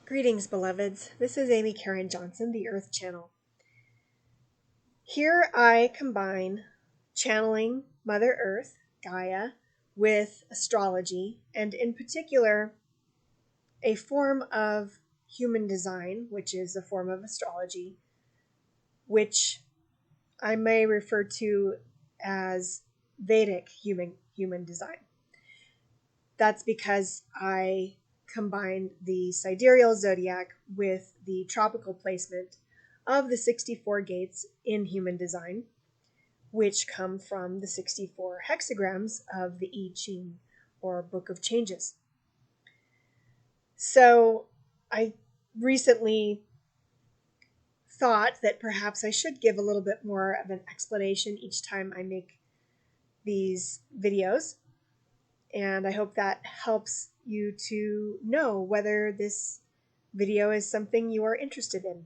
Greetings, beloveds. This is Amy Caryn Johnson, the Earth Channel. Here I combine channeling Mother Earth, Gaia, with astrology, and in particular, a form of human design, which is a form of astrology, which I may refer to as Vedic human design. That's because I combined the sidereal zodiac with the tropical placement of the 64 gates in human design, which come from the 64 hexagrams of the I Ching, or Book of Changes. So I recently thought that perhaps I should give a little bit more of an explanation each time I make these videos. And I hope that helps you to know whether this video is something you are interested in.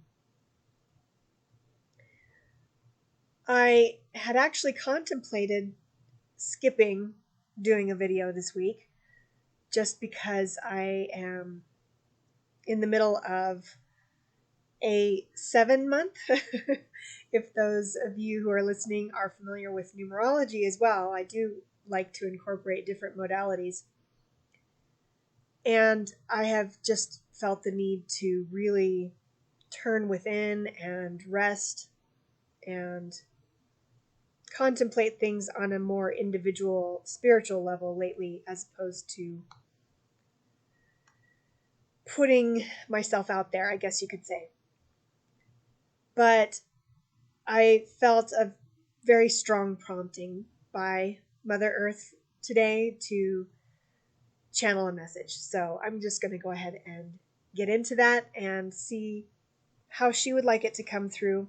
I had actually contemplated skipping doing a video this week just because I am in the middle of a 7-month. If those of you who are listening are familiar with numerology as well, I do like to incorporate different modalities. And I have just felt the need to really turn within and rest and contemplate things on a more individual spiritual level lately, as opposed to putting myself out there, I guess you could say. But I felt a very strong prompting by Mother Earth today to channel a message. So I'm just going to go ahead and get into that and see how she would like it to come through.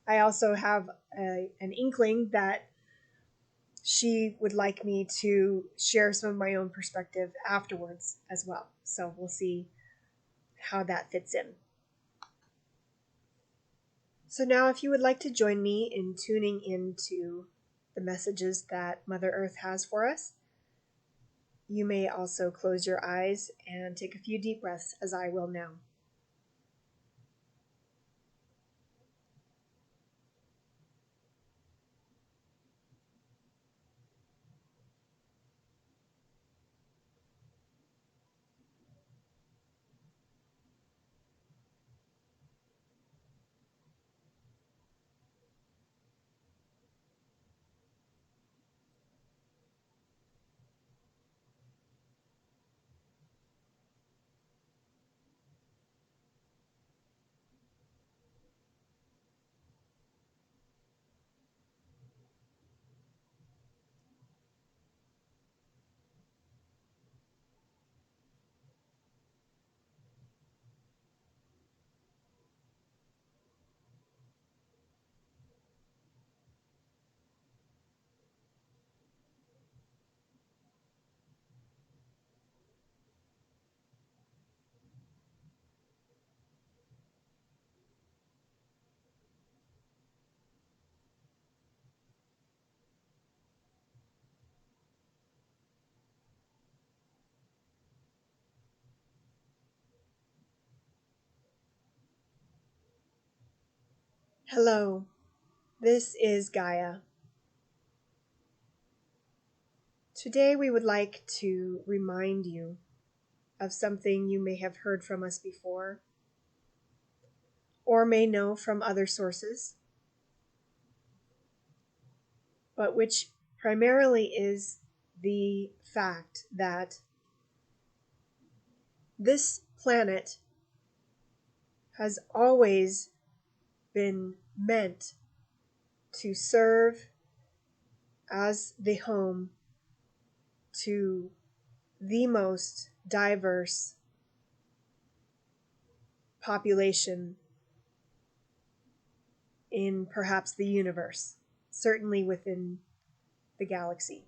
I also have an inkling that she would like me to share some of my own perspective afterwards as well. So we'll see how that fits in. So now if you would like to join me in tuning into the messages that Mother Earth has for us, you may also close your eyes and take a few deep breaths, as I will now. Hello, this is Gaia. Today we would like to remind you of something you may have heard from us before, or may know from other sources, but which primarily is the fact that this planet has always been meant to serve as the home to the most diverse population in perhaps the universe, certainly within the galaxy.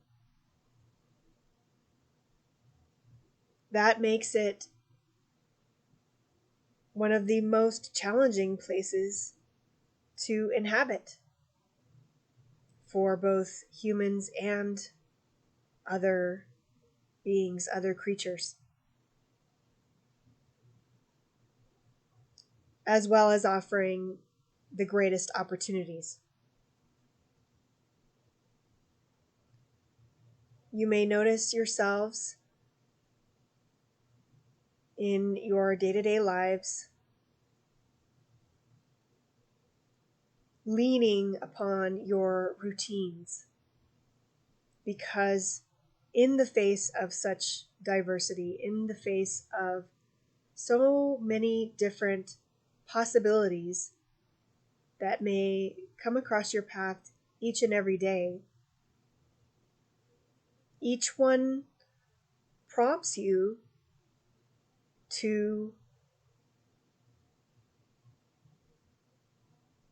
That makes it one of the most challenging places to inhabit for both humans and other beings, other creatures. as well as offering the greatest opportunities. You may notice yourselves in your day-to-day lives leaning upon your routines, because in the face of such diversity, in the face of so many different possibilities that may come across your path each and every day, each one prompts you to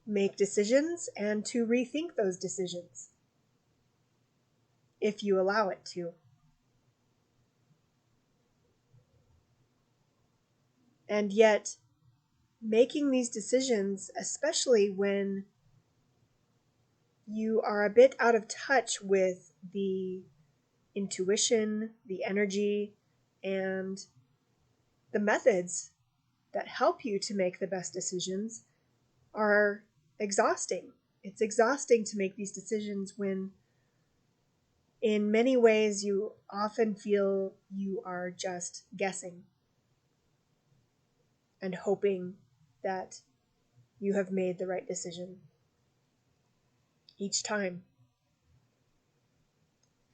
make decisions and to rethink those decisions if you allow it to. And yet, making these decisions, especially when you are a bit out of touch with the intuition, the energy, and the methods that help you to make the best decisions, are exhausting. It's exhausting to make these decisions when, in many ways, you often feel you are just guessing and hoping that you have made the right decision each time.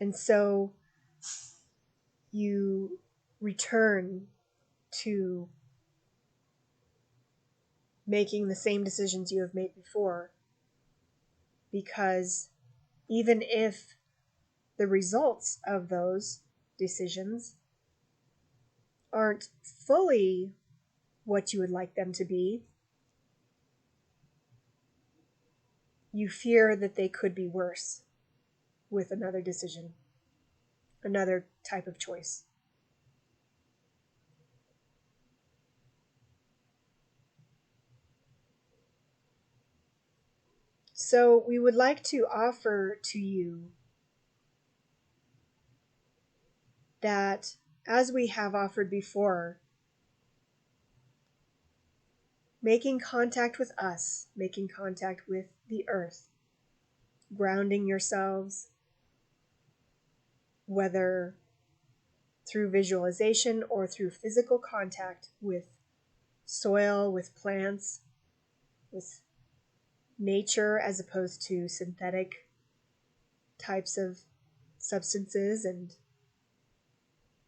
And so you return to making the same decisions you have made before, because even if the results of those decisions aren't fully what you would like them to be, you fear that they could be worse with another decision, another type of choice. So we would like to offer to you that, as we have offered before, making contact with us, making contact with the earth, grounding yourselves, whether through visualization or through physical contact with soil, with plants, with nature, as opposed to synthetic types of substances and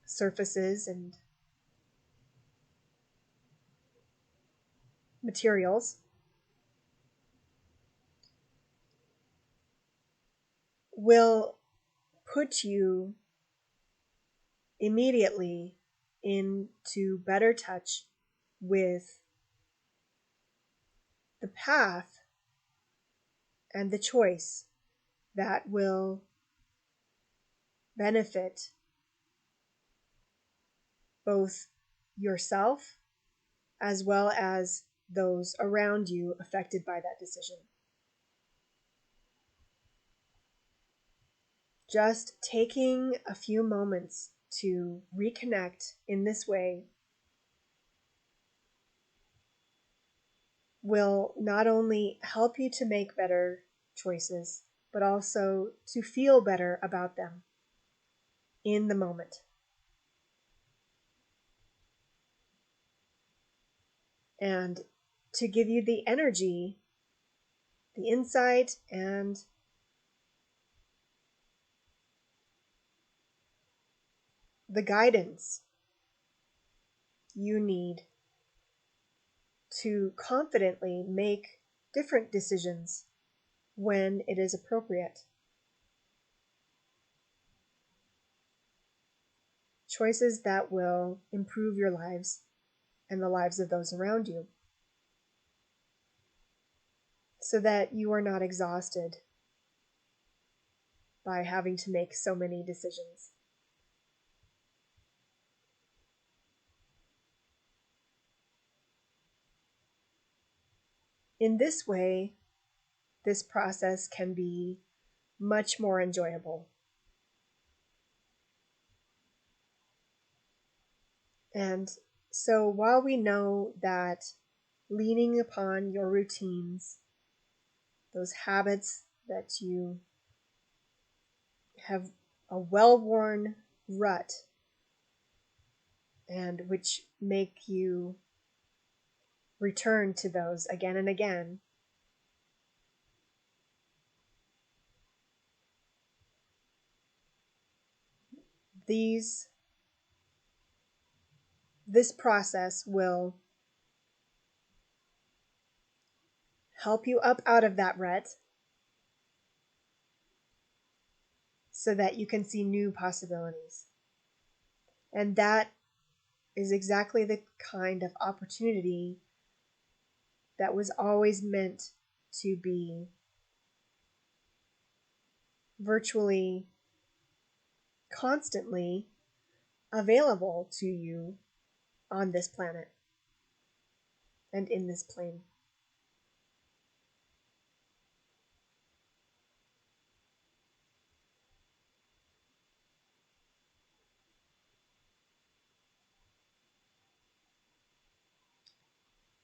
surfaces and materials, will put you immediately into better touch with the path and the choice that will benefit both yourself as well as those around you affected by that decision. Just taking a few moments to reconnect in this way will not only help you to make better choices, but also to feel better about them in the moment. And to give you the energy, the insight, and the guidance you need to confidently make different decisions when it is appropriate. Choices that will improve your lives and the lives of those around you, so that you are not exhausted by having to make so many decisions. In this way, this process can be much more enjoyable. And so while we know that leaning upon your routines, those habits that you have a well-worn rut and which make you return to those again and again. This process will help you up out of that rut so that you can see new possibilities. And that is exactly the kind of opportunity that was always meant to be virtually constantly available to you on this planet and in this plane.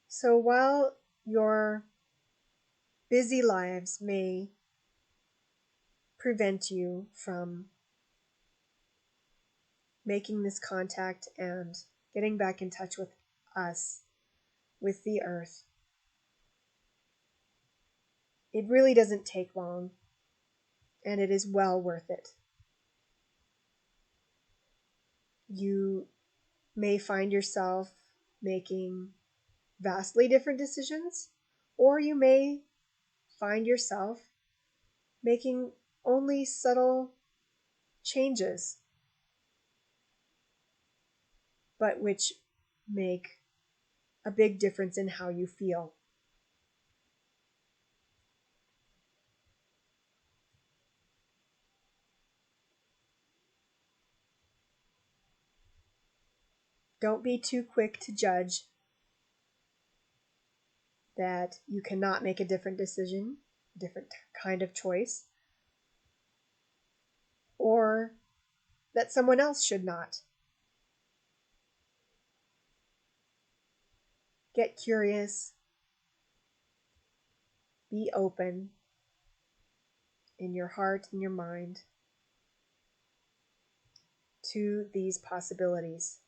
So while your busy lives may prevent you from making this contact and getting back in touch with us, with the earth, it really doesn't take long, and it is well worth it. You may find yourself making vastly different decisions, or you may find yourself making only subtle changes, but which make a big difference in how you feel. Don't be too quick to judge that you cannot make a different decision, a different kind of choice, or that someone else should not. Get curious, be open in your heart and your mind to these possibilities.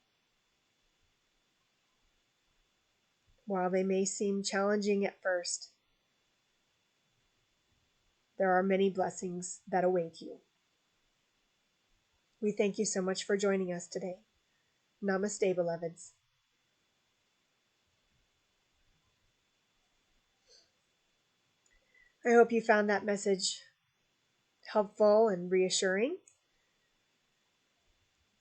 While they may seem challenging at first, there are many blessings that await you. We thank you so much for joining us today. Namaste, beloveds. I hope you found that message helpful and reassuring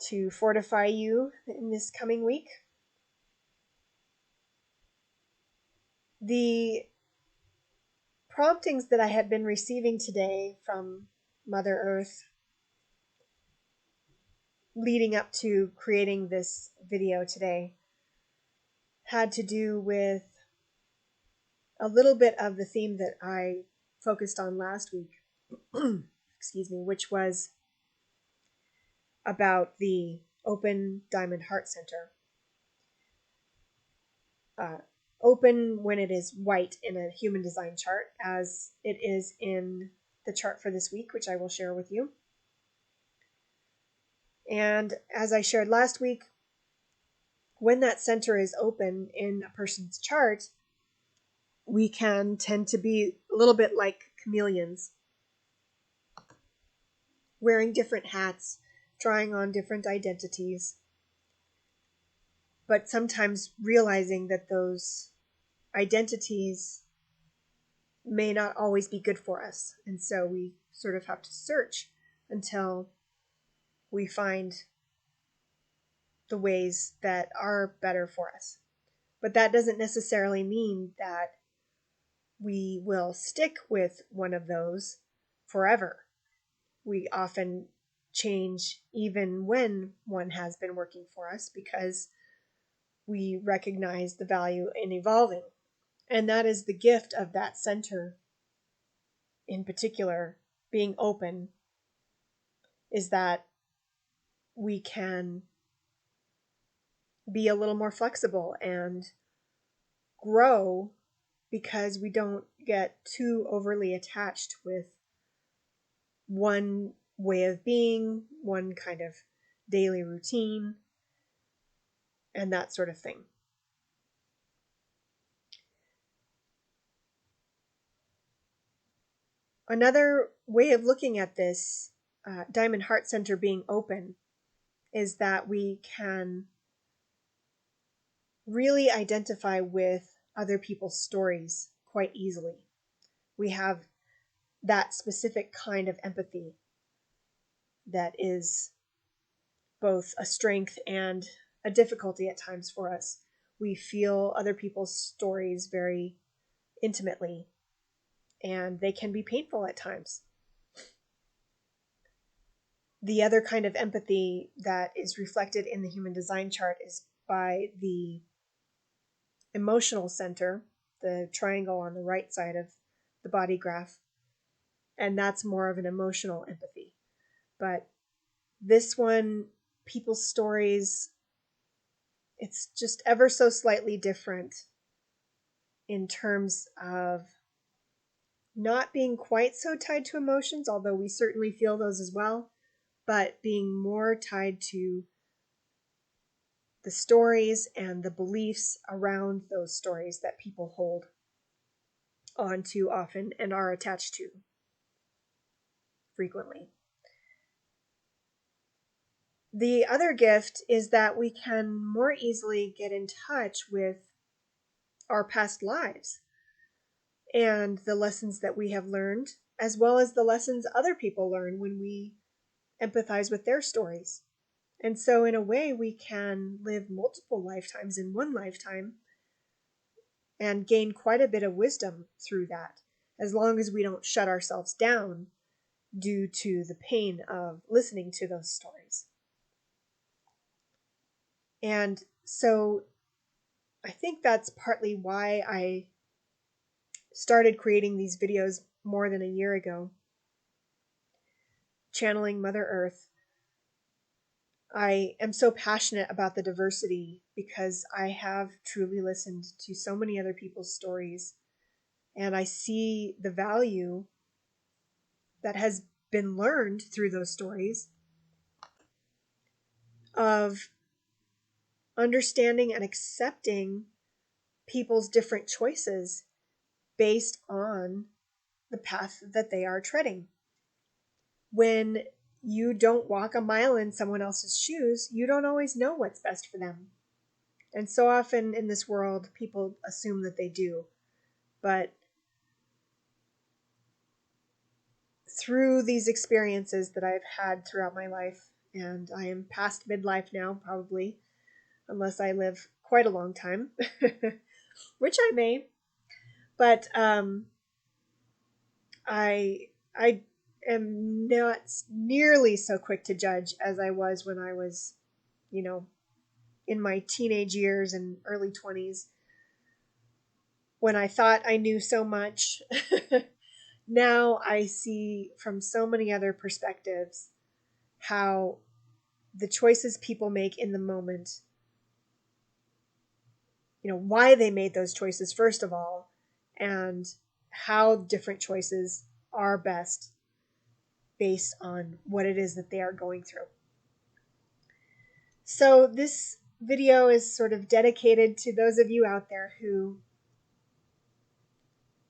to fortify you in this coming week. The promptings that I had been receiving today from Mother Earth leading up to creating this video today had to do with a little bit of the theme that I focused on last week, excuse me, which was about the open diamond heart center. Open when it is white in a human design chart, as it is in the chart for this week, which I will share with you. And as I shared last week, when that center is open in a person's chart, we can tend to be a little bit like chameleons, wearing different hats, trying on different identities, but sometimes realizing that those identities may not always be good for us. And so we sort of have to search until we find the ways that are better for us. But that doesn't necessarily mean that we will stick with one of those forever. We often change even when one has been working for us because we recognize the value in evolving. And that is the gift of that center in particular, being open, is that we can be a little more flexible and grow because we don't get too overly attached with one way of being, one kind of daily routine, and that sort of thing. Another way of looking at this Diamond Heart Center being open is that we can really identify with other people's stories quite easily. We have that specific kind of empathy that is both a strength and a difficulty at times for us. We feel other people's stories very intimately, and they can be painful at times. The other kind of empathy that is reflected in the human design chart is by the emotional center, the triangle on the right side of the body graph, and that's more of an emotional empathy. But this one, people's stories, it's just ever so slightly different in terms of not being quite so tied to emotions, although we certainly feel those as well, but being more tied to the stories and the beliefs around those stories that people hold on to often and are attached to frequently. The other gift is that we can more easily get in touch with our past lives and the lessons that we have learned, as well as the lessons other people learn when we empathize with their stories. And so, in a way, we can live multiple lifetimes in one lifetime and gain quite a bit of wisdom through that, as long as we don't shut ourselves down due to the pain of listening to those stories. And so, I think that's partly why I started creating these videos more than a year ago, channeling Mother Earth. I am so passionate about the diversity because I have truly listened to so many other people's stories, and I see the value that has been learned through those stories of understanding and accepting people's different choices based on the path that they are treading. When you don't walk a mile in someone else's shoes, you don't always know what's best for them. And so often in this world, people assume that they do. But through these experiences that I've had throughout my life, and I am past midlife now, probably, unless I live quite a long time, which I may, but I am not nearly so quick to judge as I was when I was, in my teenage years and early 20s, when I thought I knew so much. Now I see from so many other perspectives how the choices people make in the moment, why they made those choices, first of all, and how different choices are best based on what it is that they are going through. So this video is sort of dedicated to those of you out there who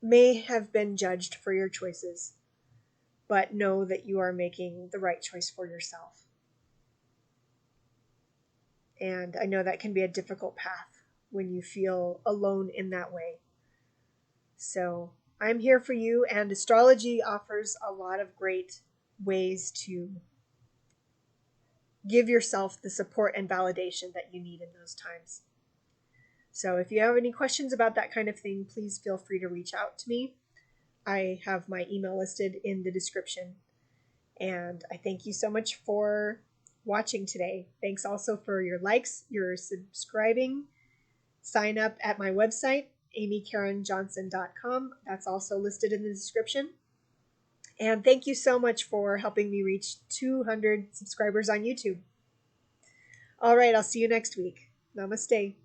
may have been judged for your choices, but know that you are making the right choice for yourself. And I know that can be a difficult path when you feel alone in that way. So I'm here for you, and astrology offers a lot of great ways to give yourself the support and validation that you need in those times. So if you have any questions about that kind of thing, please feel free to reach out to me. I have my email listed in the description. And I thank you so much for watching today. Thanks also for your likes, your subscribing. Sign up at my website, amycaronjohnson.com. That's also listed in the description. And thank you so much for helping me reach 200 subscribers on YouTube. All right, I'll see you next week. Namaste.